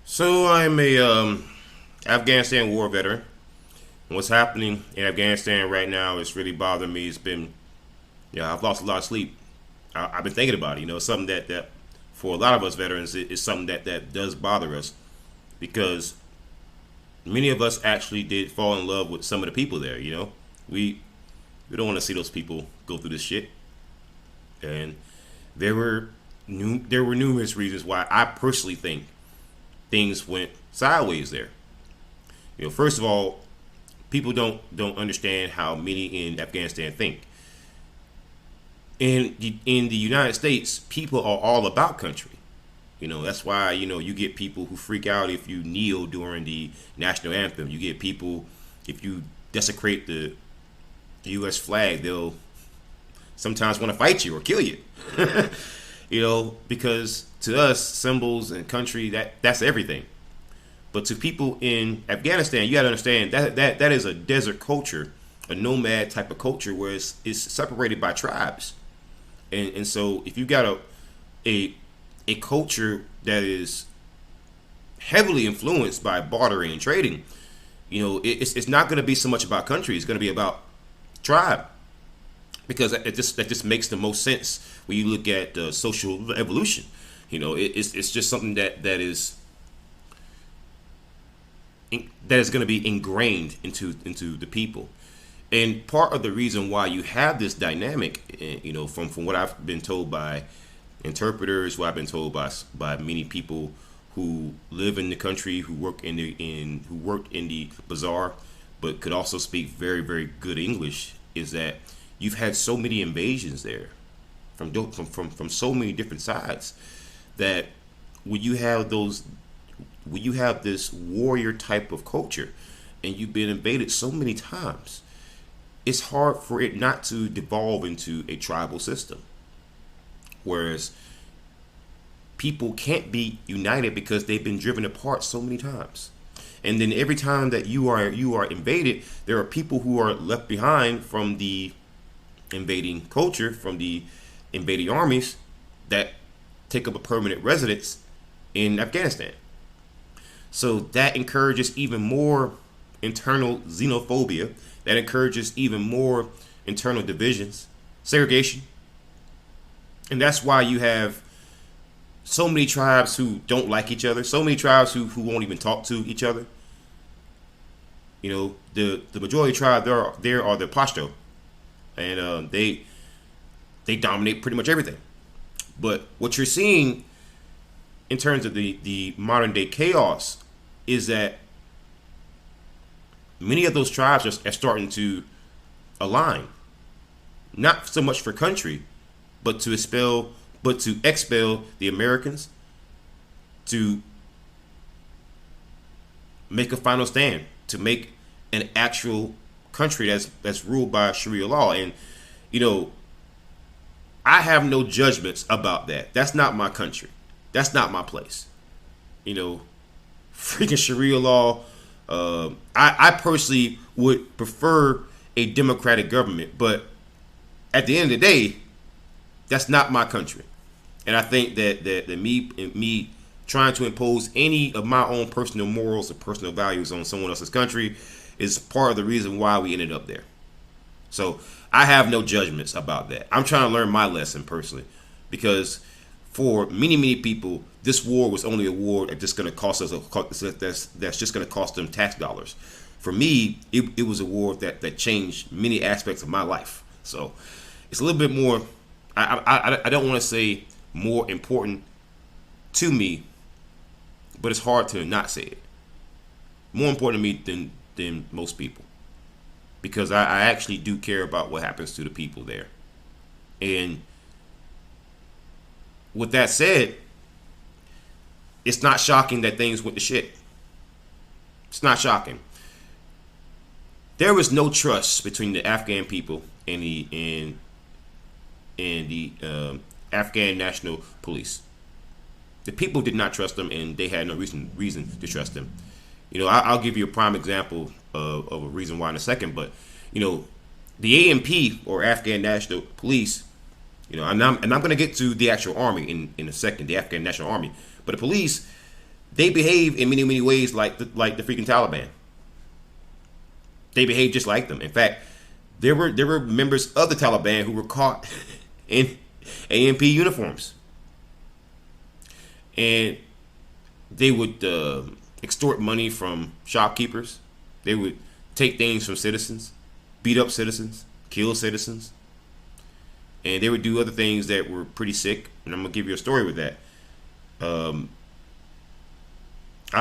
So I'm a Afghanistan war veteran. What's happening in Afghanistan right now is really bothering me. It's been, I've lost a lot of sleep. I've been thinking about it. Something that for a lot of us veterans is something that does bother us because many of us actually did fall in love with some of the people there. We we don't want to see those people go through this shit. And there were there were numerous reasons why I personally think things went sideways there. First of all, people don't understand how many in Afghanistan think. In the United States, people are all about country. That's why you get people who freak out if you kneel during the national anthem. You get people if you desecrate the U.S. flag, they'll sometimes want to fight you or kill you. Because to us, symbols and country that's everything. But to people in Afghanistan, you got to understand that is a desert culture, a nomad type of culture where it's separated by tribes. And so if you got a a culture that is heavily influenced by bartering and trading, it's not going to be so much about country. It's going to be about tribe because that just makes the most sense when you look at social evolution. It's just something that is going to be ingrained into the people. And part of the reason why you have this dynamic, from what I've been told by interpreters, what I've been told by many people who live in the country, who worked in the bazaar, but could also speak very very good English, is that you've had so many invasions there from so many different sides that when you have this warrior type of culture and you've been invaded so many times, it's hard for it not to devolve into a tribal system. Whereas people can't be united because they've been driven apart so many times. And then every time that you are invaded, there are people who are left behind from the invading culture, from the invading armies that take up a permanent residence in Afghanistan. So that encourages even more internal xenophobia. That encourages even more internal divisions, segregation. And that's why you have so many tribes who don't like each other, so many tribes who won't even talk to each other. The majority tribe there are the Pashto, and they dominate pretty much everything. But what you're seeing in terms of the modern day chaos is that many of those tribes are starting to align, not so much for country, but to expel the Americans, to make a final stand, to make an actual country that's ruled by Sharia law. And I have no judgments about that. That's not my country. That's not my place. Freaking Sharia law. I personally would prefer a democratic government, but at the end of the day, that's not my country. And I think that me trying to impose any of my own personal morals or personal values on someone else's country is part of the reason why we ended up there. So I have no judgments about that. I'm trying to learn my lesson personally, because for many many people, this war was only a war that's just going to cost us that's just going to cost them tax dollars. For me, it was a war that changed many aspects of my life. So it's a little bit more. I don't want to say more important to me, but it's hard to not say it. More important to me than most people, because I actually do care about what happens to the people there. And with that said, it's not shocking that things went to shit. It's not shocking. There was no trust between the Afghan people and the Afghan National Police. The people did not trust them, and they had no reason to trust them. I'll give you a prime example of a reason why in a second. But the ANP, or Afghan National Police, and I'm going to get to the actual army in a second, the Afghan National Army. But the police, They behave in many ways like the freaking Taliban. They behave just like them. In fact, there were members of the Taliban who were caught in AMP uniforms, and they would extort money from shopkeepers. They would take things from citizens, beat up citizens, kill citizens, and they would do other things that were pretty sick. And I'm gonna give you a story with that. I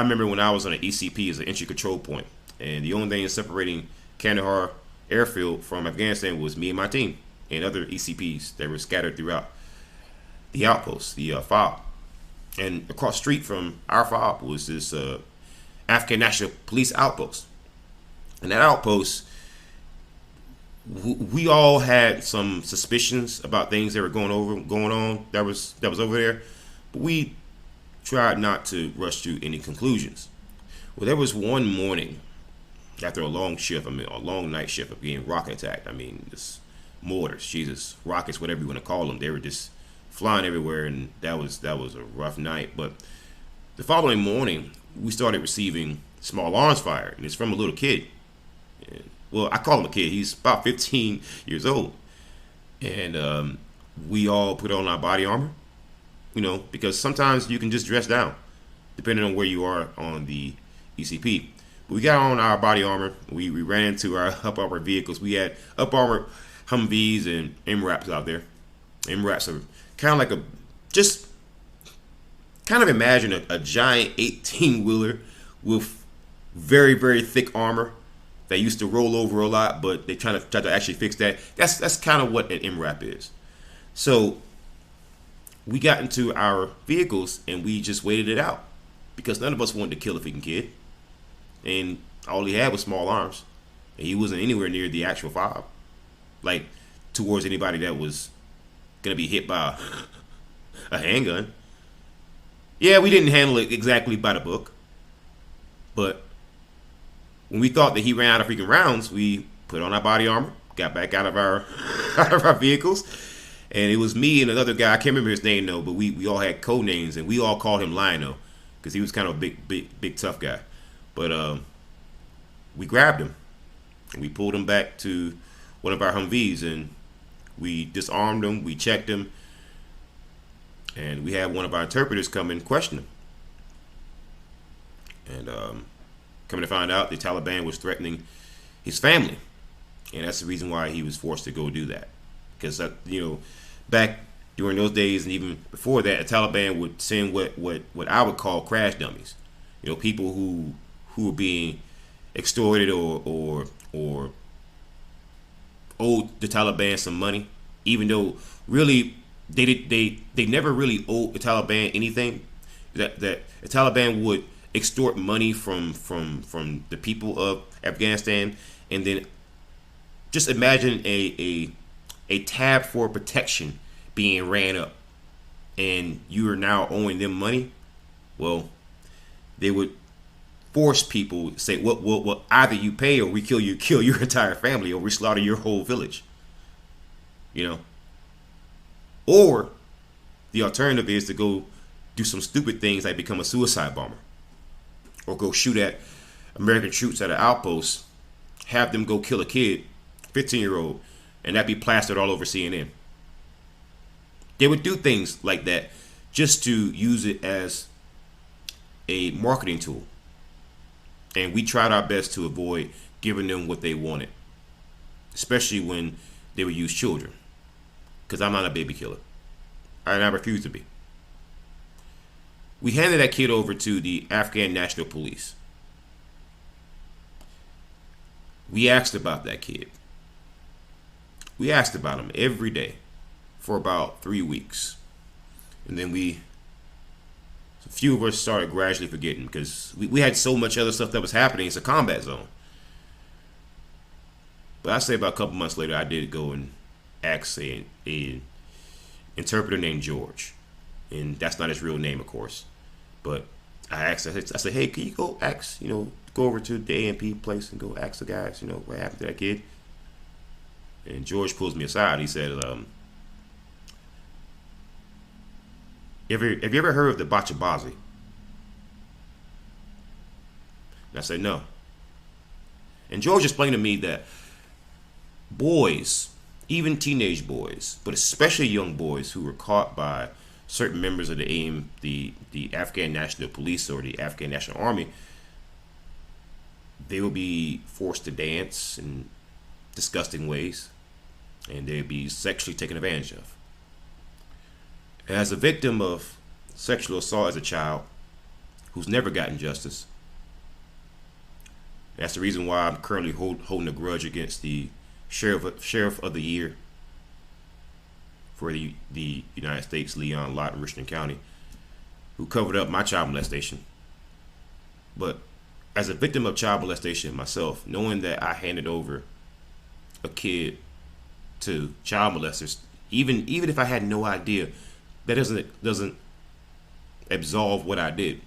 remember when I was on an ECP as an entry control point, and the only thing separating Kandahar airfield from Afghanistan was me and my team and other ECPs that were scattered throughout the outposts, the FOB. And across the street from our FOB was this Afghan National Police outpost. And that outpost, we all had some suspicions about things that were going on that was over there, but we tried not to rush to any conclusions. Well, there was one morning after a long shift, a long night shift of being rocket attacked. This mortars, Jesus, rockets, whatever you want to call them. They were just flying everywhere, and that was a rough night. But the following morning, we started receiving small arms fire, and it's from a little kid. Well, I call him a kid. He's about 15 years old, and we all put on our body armor, because sometimes you can just dress down, depending on where you are on the ECP. But we got on our body armor. We ran into our up armor vehicles. We had up armor Humvees and MRAPs out there. MRAPs are kind of like kind of imagine a giant 18-wheeler with very, very thick armor that used to roll over a lot, but they try to actually fix that. That's kind of what an MRAP is. So we got into our vehicles and we just waited it out because none of us wanted to kill a freaking kid, and all he had was small arms, and he wasn't anywhere near the actual FOB, like towards anybody that was gonna be hit by a handgun. Yeah, we didn't handle it exactly by the book, but when we thought that he ran out of freaking rounds, we put on our body armor, got back out of our out of our vehicles, and it was me and another guy. I can't remember his name though, but we all had code names, and we all called him Lionel because he was kind of a big tough guy. But we grabbed him and we pulled him back to one of our Humvees, and we disarmed him. We checked him, and we had one of our interpreters come and question him. And coming to find out, the Taliban was threatening his family, and that's the reason why he was forced to go do that. Because back during those days and even before that, the Taliban would send what I would call crash dummies. People who were being extorted or owed the Taliban some money, even though really they never really owed the Taliban anything. That the Taliban would extort money from the people of Afghanistan, and then just imagine a tab for protection being ran up, and you are now owing them money. Well, they would force people to say, well, either you pay or we kill your entire family, or we slaughter your whole village. Or the alternative is to go do some stupid things like become a suicide bomber, or go shoot at American troops at an outpost, have them go kill a kid, 15-year-old, and that be plastered all over CNN. They would do things like that just to use it as a marketing tool. And we tried our best to avoid giving them what they wanted, especially when they would use children, because I'm not a baby killer, and I refuse to be. We handed that kid over to the Afghan National Police. We asked about that kid. We asked about him every day for about 3 weeks. And then a few of us started gradually forgetting, because we had so much other stuff that was happening. It's a combat zone. But I say about a couple months later, I did go and ask an interpreter named George. And that's not his real name, of course. But I said, hey, can you go ask, go over to the AMP place and go ask the guys, what happened to that kid? And George pulls me aside. He said, have you ever heard of the Bachabazi? And I said no. And George explained to me that boys, even teenage boys, but especially young boys who were caught by certain members of the AIM, the Afghan National Police or the Afghan National Army, they will be forced to dance in disgusting ways, and they'd be sexually taken advantage of. As a victim of sexual assault as a child who's never gotten justice, that's the reason why I'm currently holding a grudge against the sheriff of the year for the United States, Leon Lott in Richland County, who covered up my child molestation. But as a victim of child molestation myself, knowing that I handed over a kid to child molesters, even if I had no idea, that doesn't absolve what I did.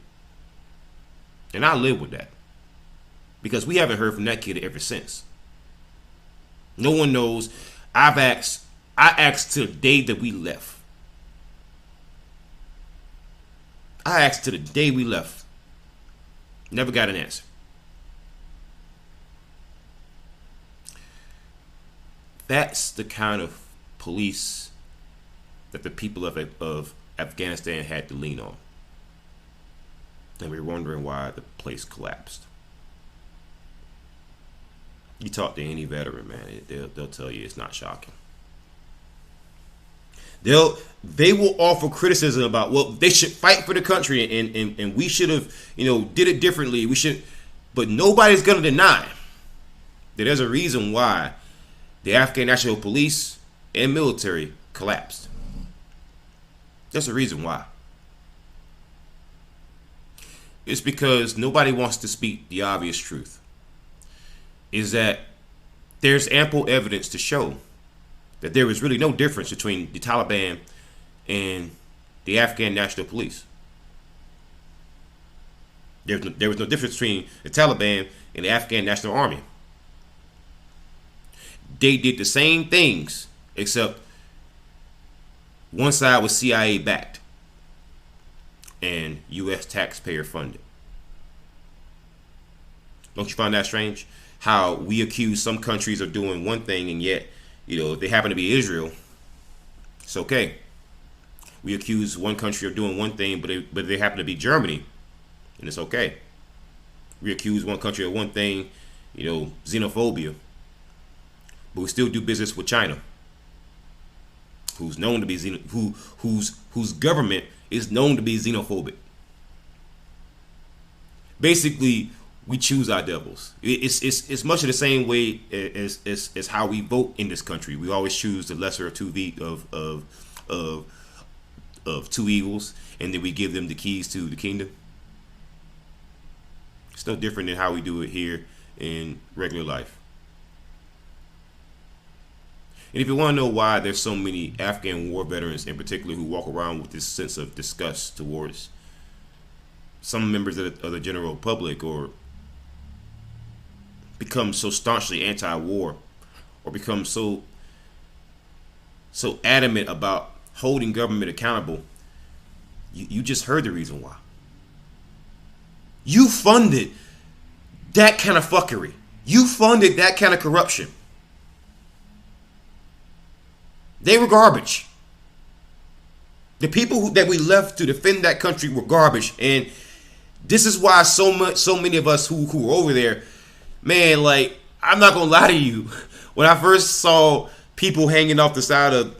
And I live with that, because we haven't heard from that kid ever since. No one knows. I asked till the day that we left. I asked till the day we left. Never got an answer. That's the kind of police that the people of Afghanistan had to lean on. And we're wondering why the place collapsed. You talk to any veteran, man, they'll tell you it's not shocking. They will offer criticism about, well, they should fight for the country and we should have, did it differently. But nobody's gonna deny that there's a reason why the Afghan National Police and military collapsed. There's a reason why. It's because nobody wants to speak the obvious truth. Is that there's ample evidence to show that there was really no difference between the Taliban and the Afghan National Police. There was no difference between the Taliban and the Afghan National Army. They did the same things, except one side was CIA backed and U.S. taxpayer funded. Don't you find that strange? How we accuse some countries of doing one thing, and yet, if they happen to be Israel, it's okay. We accuse one country of doing one thing, but they happen to be Germany, and it's okay. We accuse one country of one thing, xenophobia, but we still do business with China, who's known to be whose government is known to be xenophobic. Basically, we choose our devils. It's much of the same way as how we vote in this country. We always choose the lesser of two two evils, and then we give them the keys to the kingdom. It's no different than how we do it here in regular life. And if you want to know why there's so many Afghan war veterans in particular who walk around with this sense of disgust towards some members of the general public, or become so staunchly anti-war, or become so adamant about holding government accountable, you just heard the reason why. You funded that kind of fuckery. You funded that kind of corruption. They were garbage. The people that we left to defend that country were garbage, and this is why so many of us who were over there, man, like, I'm not gonna lie to you. When I first saw people hanging off the side of,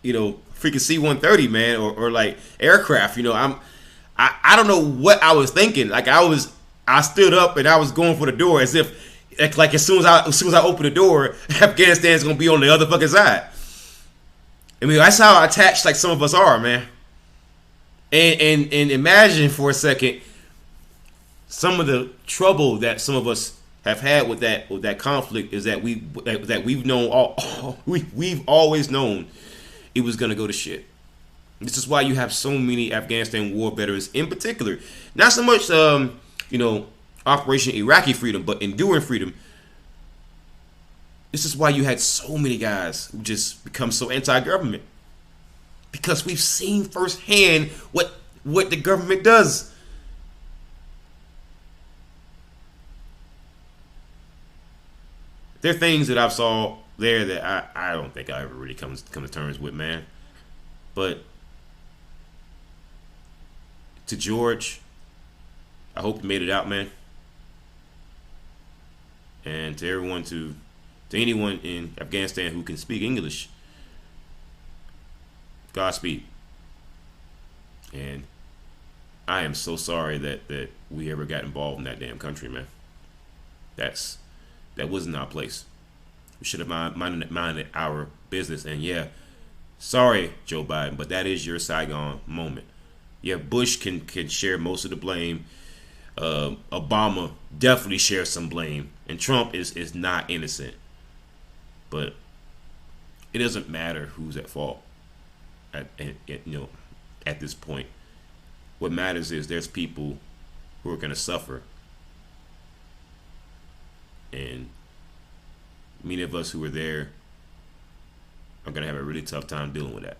freaking C-130, man, or like aircraft, I don't know what I was thinking. Like, I stood up and I was going for the door as if, like, as soon as I open the door, Afghanistan's gonna be on the other fucking side. I mean, that's how attached, like, some of us are, man. And imagine for a second some of the trouble that some of us have had with that conflict is that we've known we've always known it was gonna go to shit. This is why you have so many Afghanistan war veterans, in particular, not so much Operation Iraqi Freedom, but Enduring Freedom. This is why you had so many guys who just become so anti-government, because we've seen firsthand what the government does. There are things that I've saw there that I don't think I ever really come to terms with, man. But to George, I hope you made it out, man. And to everyone, to anyone in Afghanistan who can speak English, Godspeed. And I am so sorry that we ever got involved in that damn country, man. That's that wasn't our place. We should have minded our business. And yeah, sorry, Joe Biden, but that is your Saigon moment. Yeah, Bush can share most of the blame. Obama definitely shares some blame, and Trump is not innocent. But it doesn't matter who's at fault. At this point, what matters is there's people who are going to suffer, and many of us who were there are going to have a really tough time dealing with that.